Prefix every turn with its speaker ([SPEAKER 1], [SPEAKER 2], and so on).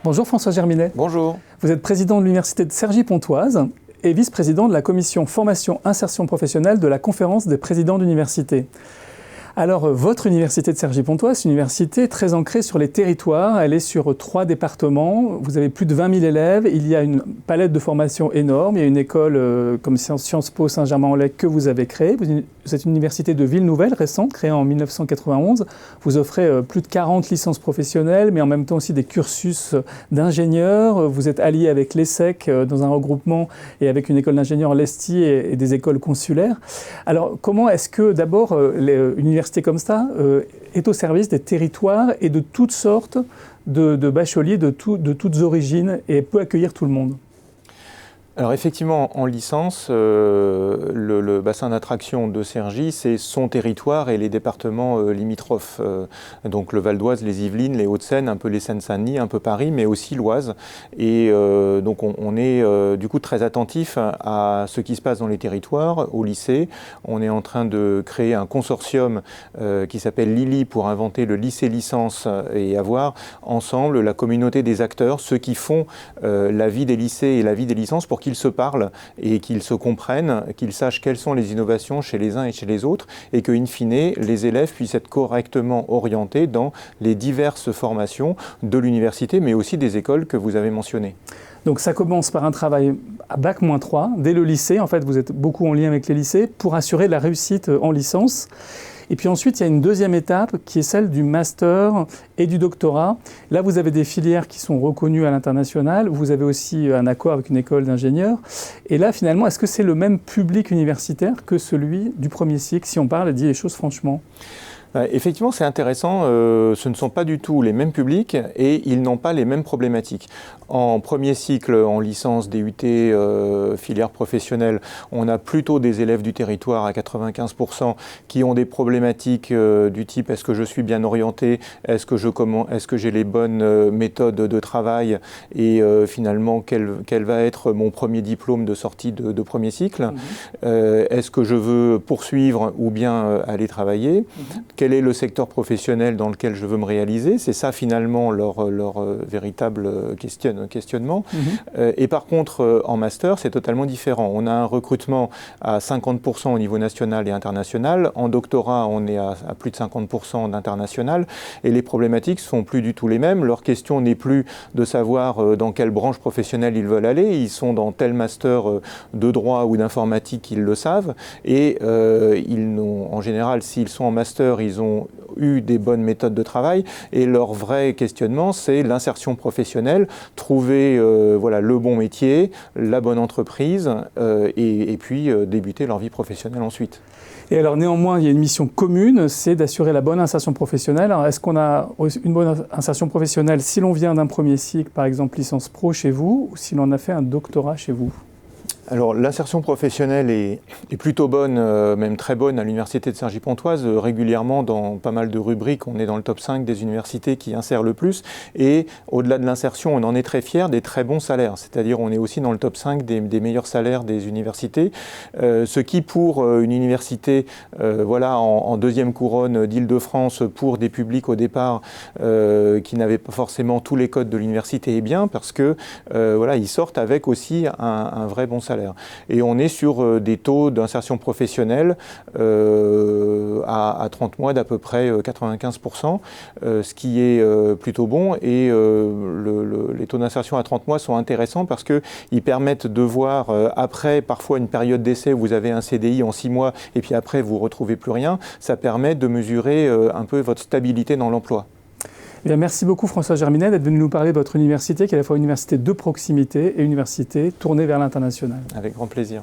[SPEAKER 1] Bonjour François Germinet.
[SPEAKER 2] Bonjour.
[SPEAKER 1] Vous êtes président de l'Université de Cergy-Pontoise et vice-président de la commission formation-insertion professionnelle de la conférence des présidents d'université. Alors, votre université de Cergy-Pontoise, c'est une université très ancrée sur les territoires. Elle est sur 3 départements. Vous avez plus de 20 000 élèves. Il y a une palette de formation énorme. Il y a une école comme Sciences Po Saint-Germain-en-Laye que vous avez créée. Vous êtes une université de ville nouvelle, récente, créée en 1991. Vous offrez plus de 40 licences professionnelles, mais en même temps aussi des cursus d'ingénieurs. Vous êtes allié avec l'ESSEC dans un regroupement et avec une école d'ingénieurs l'ESTI et des écoles consulaires. Alors, comment est-ce que, d'abord, une université comme ça est au service des territoires et de toutes sortes de bacheliers de toutes origines et peut accueillir tout le monde?
[SPEAKER 2] Alors effectivement, en licence, le bassin d'attraction de Cergy, c'est son territoire et les départements limitrophes. Donc le Val d'Oise, les Yvelines, les Hauts-de-Seine, un peu les Seine-Saint-Denis, un peu Paris, mais aussi l'Oise. Et donc on est du coup très attentif à ce qui se passe dans les territoires, au lycée. On est en train de créer un consortium qui s'appelle Lili pour inventer le lycée-licence et avoir ensemble la communauté des acteurs, ceux qui font la vie des lycées et la vie des licences pour qu'ils se parlent et qu'ils se comprennent, qu'ils sachent quelles sont les innovations chez les uns et chez les autres et que, in fine, les élèves puissent être correctement orientés dans les diverses formations de l'université, mais aussi des écoles que vous avez mentionnées.
[SPEAKER 1] Donc ça commence par un travail à Bac-3, dès le lycée. En fait, vous êtes beaucoup en lien avec les lycées pour assurer la réussite en licence. Et puis ensuite, il y a une deuxième étape qui est celle du master et du doctorat. Là, vous avez des filières qui sont reconnues à l'international. Vous avez aussi un accord avec une école d'ingénieurs. Et là, finalement, est-ce que c'est le même public universitaire que celui du premier cycle, si on parle et dit les choses franchement ?
[SPEAKER 2] Effectivement, c'est intéressant. Ce ne sont pas du tout les mêmes publics et ils n'ont pas les mêmes problématiques. En premier cycle, en licence, DUT, filière professionnelle, on a plutôt des élèves du territoire à 95% qui ont des problématiques du type est-ce que je suis bien orienté, est-ce que j'ai les bonnes méthodes de travail et finalement quel va être mon premier diplôme de sortie de premier cycle, est-ce que je veux poursuivre ou bien aller travailler, quel est le secteur professionnel dans lequel je veux me réaliser, c'est ça finalement leur véritable questionnement. Et par contre, en master, c'est totalement différent. On a un recrutement à 50% au niveau national et international. En doctorat, on est à plus de 50% d'international. Et les problématiques sont plus du tout les mêmes. Leur question n'est plus de savoir dans quelle branche professionnelle ils veulent aller. Ils sont dans tel master de droit ou d'informatique, ils le savent. Et en général, s'ils sont en master, ils ont eu des bonnes méthodes de travail et leur vrai questionnement, c'est l'insertion professionnelle, trouver le bon métier, la bonne entreprise et puis débuter leur vie professionnelle ensuite.
[SPEAKER 1] Et alors néanmoins, il y a une mission commune, c'est d'assurer la bonne insertion professionnelle. Alors est-ce qu'on a une bonne insertion professionnelle si l'on vient d'un premier cycle, par exemple licence pro chez vous, ou si l'on a fait un doctorat chez vous ?
[SPEAKER 2] Alors l'insertion professionnelle est plutôt bonne, même très bonne à l'université de Cergy-Pontoise. Régulièrement, dans pas mal de rubriques, on est dans le top 5 des universités qui insèrent le plus. Et au-delà de l'insertion, on en est très fiers des très bons salaires. C'est-à-dire on est aussi dans le top 5 des meilleurs salaires des universités. Ce qui, pour une université en deuxième couronne d'Île-de-France, pour des publics au départ qui n'avaient pas forcément tous les codes de l'université, est bien parce que ils sortent avec aussi un vrai bon salaire. Et on est sur des taux d'insertion professionnelle à 30 mois d'à peu près 95%, ce qui est plutôt bon. Et les taux d'insertion à 30 mois sont intéressants parce qu'ils permettent de voir après parfois une période d'essai où vous avez un CDI en 6 mois et puis après vous ne retrouvez plus rien. Ça permet de mesurer un peu votre stabilité dans l'emploi.
[SPEAKER 1] Eh bien, merci beaucoup François Germinet d'être venu nous parler de votre université qui est à la fois une université de proximité et une université tournée vers l'international.
[SPEAKER 2] Avec grand plaisir.